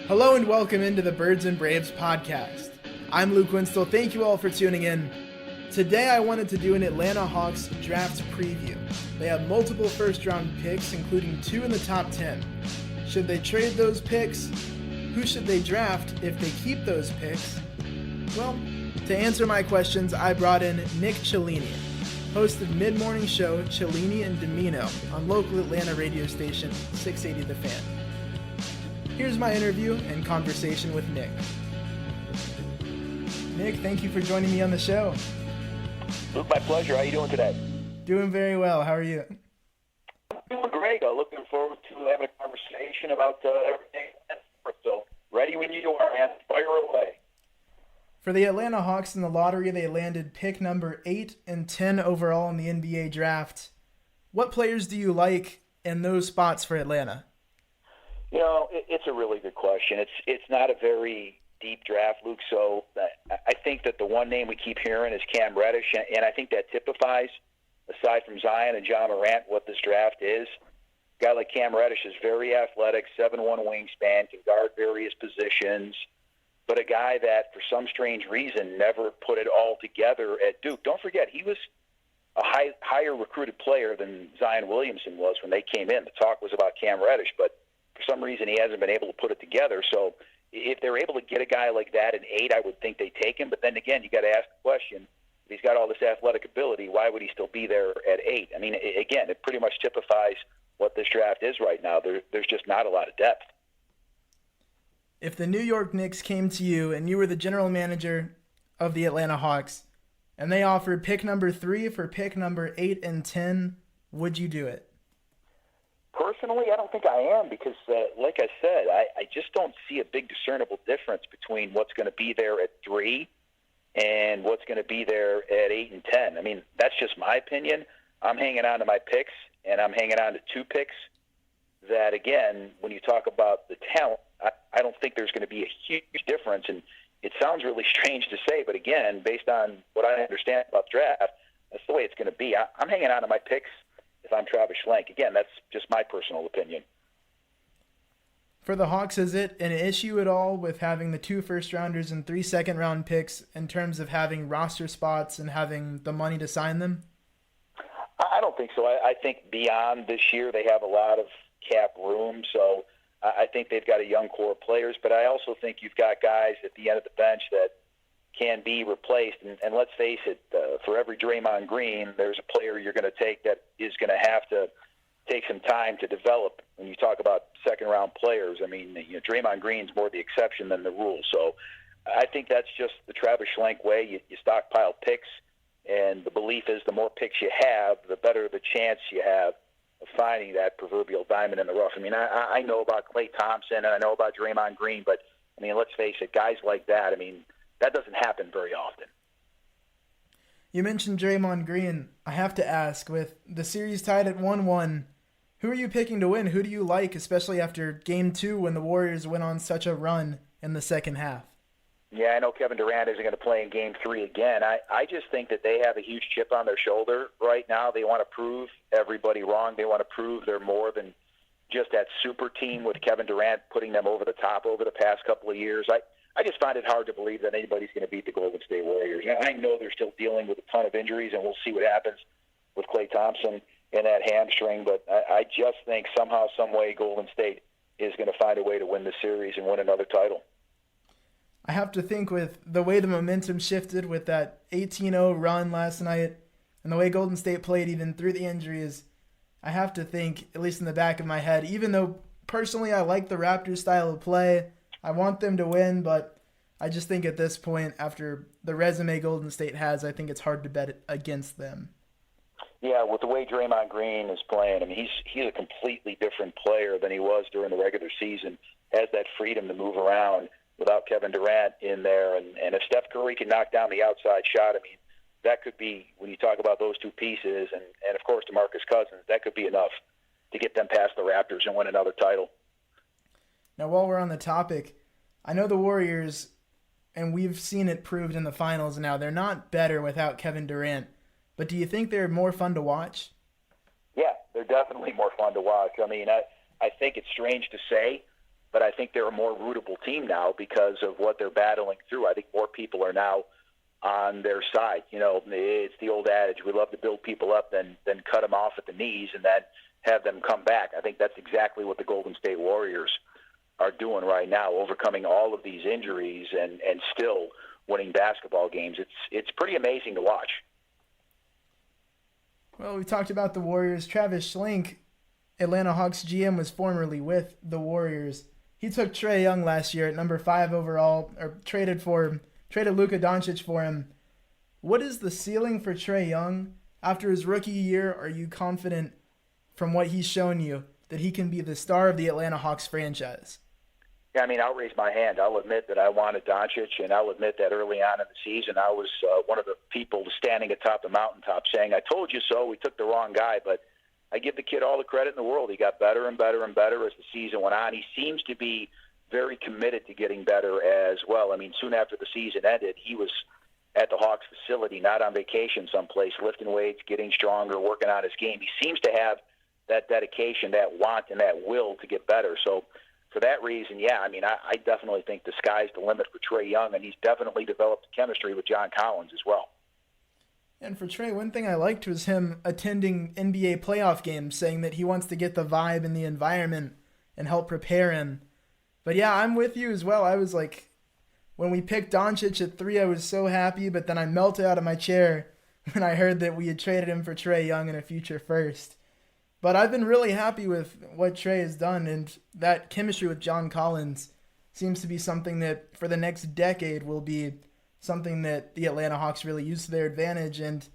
Hello and welcome into the Birds and Braves podcast. I'm Luke Winstel. Thank you all for tuning in. Today I wanted to do an Atlanta Hawks draft preview. They have multiple first-round picks, including 2 in the top 10. Should they trade those picks? Who should they draft if they keep those picks? Well, to answer my questions, I brought in Nick Cellini, host of mid-morning show Cellini and Dimino on local Atlanta radio station 680 The Fan. Here's my interview and conversation with Nick. Nick, thank you for joining me on the show. Luke, my pleasure. How are you doing today? Doing very well. How are you? I'm doing great. I'm looking forward to having a conversation about everything. So, ready when you are, man. Fire away. For the Atlanta Hawks in the lottery, they landed pick number 8 and 10 overall in the NBA draft. What players do you like in those spots for Atlanta? You know, it's a really good question. It's not a very deep draft, Luke, so I think that the one name we keep hearing is Cam Reddish, and I think that typifies, aside from Zion and John Morant, what this draft is. A guy like Cam Reddish is very athletic, 7'1" wingspan, can guard various positions, but a guy that, for some strange reason, never put it all together at Duke. Don't forget, he was a higher recruited player than Zion Williamson was when they came in. The talk was about Cam Reddish, but for some reason he hasn't been able to put it together. So if they're able to get a guy like that at 8, I would think they take him. But then again, you got to ask the question, if he's got all this athletic ability, why would he still be there at 8? I mean, again, it pretty much typifies what this draft is right now. There's just not a lot of depth. If the New York Knicks came to you and you were the general manager of the Atlanta Hawks and they offered pick number 3 for pick number 8 and 10, would you do it? Personally, I don't think I am because, like I said, I just don't see a big discernible difference between what's going to be there at 3 and what's going to be there at 8 and 10. I mean, that's just my opinion. I'm hanging on to my picks, and I'm hanging on to 2 picks that, again, when you talk about the talent, I don't think there's going to be a huge difference. And it sounds really strange to say, but, again, based on what I understand about the draft, that's the way it's going to be. I'm hanging on to my picks. If I'm Travis Schlenk. Again, that's just my personal opinion. For the Hawks, is it an issue at all with having the 2 first-rounders and 3 second-round picks in terms of having roster spots and having the money to sign them? I don't think so. I think beyond this year they have a lot of cap room, so I think they've got a young core of players, but I also think you've got guys at the end of the bench that can be replaced. And let's face it, for every Draymond Green, there's a player you're going to take that is going to have to take some time to develop. When you talk about second-round players, I mean, Draymond Green's more the exception than the rule. So I think that's just the Travis Schlenk way. You stockpile picks, and the belief is the more picks you have, the better the chance you have of finding that proverbial diamond in the rough. I mean, I know about Klay Thompson, and I know about Draymond Green, but, I mean, let's face it, guys like that, I mean, that doesn't happen very often. You mentioned Draymond Green. I have to ask, with the series tied at 1-1, who are you picking to win? Who do you like, especially after Game 2 when the Warriors went on such a run in the second half? Yeah, I know Kevin Durant isn't going to play in Game 3 again. I just think that they have a huge chip on their shoulder right now. They want to prove everybody wrong. They want to prove they're more than just that super team with Kevin Durant putting them over the top over the past couple of years. I just find it hard to believe that anybody's going to beat the Golden State Warriors. I know they're still dealing with a ton of injuries, and we'll see what happens with Klay Thompson and that hamstring. But I just think somehow, some way, Golden State is going to find a way to win the series and win another title. I have to think with the way the momentum shifted with that 18-0 run last night and the way Golden State played even through the injuries, I have to think, at least in the back of my head, even though personally I like the Raptors' style of play, I want them to win, but I just think at this point, after the resume Golden State has, I think it's hard to bet against them. Yeah, with the way Draymond Green is playing, I mean, he's a completely different player than he was during the regular season. Has that freedom to move around without Kevin Durant in there. And if Steph Curry can knock down the outside shot, I mean, that could be, when you talk about those 2 pieces, and of course DeMarcus Cousins, that could be enough to get them past the Raptors and win another title. Now, while we're on the topic, I know the Warriors, and we've seen it proved in the finals now, they're not better without Kevin Durant. But do you think they're more fun to watch? Yeah, they're definitely more fun to watch. I mean, I think it's strange to say, but I think they're a more rootable team now because of what they're battling through. I think more people are now on their side. You know, it's the old adage, we love to build people up, then cut them off at the knees and then have them come back. I think that's exactly what the Golden State Warriors are doing right now, overcoming all of these injuries and still winning basketball games. It's pretty amazing to watch. Well, we talked about the Warriors. Travis Schlenk, Atlanta Hawks GM, was formerly with the Warriors. He took Trae Young last year at number 5 overall, or traded Luka Doncic for him. What is the ceiling for Trae Young after his rookie year? Are you confident from what he's shown you that he can be the star of the Atlanta Hawks franchise? Yeah, I mean, I'll raise my hand. I'll admit that I wanted Doncic, and I'll admit that early on in the season I was one of the people standing atop the mountaintop saying, I told you so, we took the wrong guy. But I give the kid all the credit in the world. He got better and better and better as the season went on. He seems to be very committed to getting better as well. I mean, soon after the season ended, he was at the Hawks facility, not on vacation someplace, lifting weights, getting stronger, working on his game. He seems to have that dedication, that want, and that will to get better. So for that reason, yeah, I mean, I definitely think the sky's the limit for Trae Young, and he's definitely developed chemistry with John Collins as well. And for Trae, one thing I liked was him attending NBA playoff games, saying that he wants to get the vibe and the environment and help prepare him. But yeah, I'm with you as well. I was like, when we picked Doncic at 3, I was so happy, but then I melted out of my chair when I heard that we had traded him for Trae Young and a future first. But I've been really happy with what Trae has done, and that chemistry with John Collins seems to be something that for the next decade will be something that the Atlanta Hawks really use to their advantage and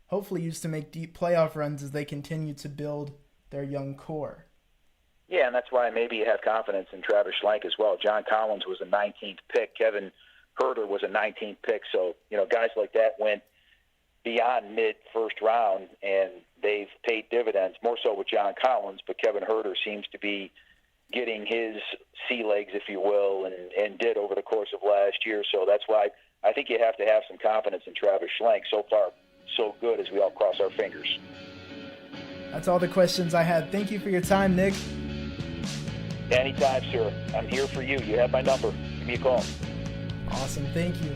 hopefully use to make deep playoff runs as they continue to build their young core. Yeah, and that's why maybe you have confidence in Travis Schlenk as well. John Collins was a 19th pick. Kevin Huerter was a 19th pick. So, you know, guys like that went beyond mid-first round, and they've paid dividends, more so with John Collins, but Kevin Huerter seems to be getting his sea legs, if you will, and did over the course of last year. So that's why I think you have to have some confidence in Travis Schlenk. So far, so good as we all cross our fingers. That's all the questions I had. Thank you for your time, Nick. Anytime, sir. I'm here for you. You have my number. Give me a call. Awesome. Thank you.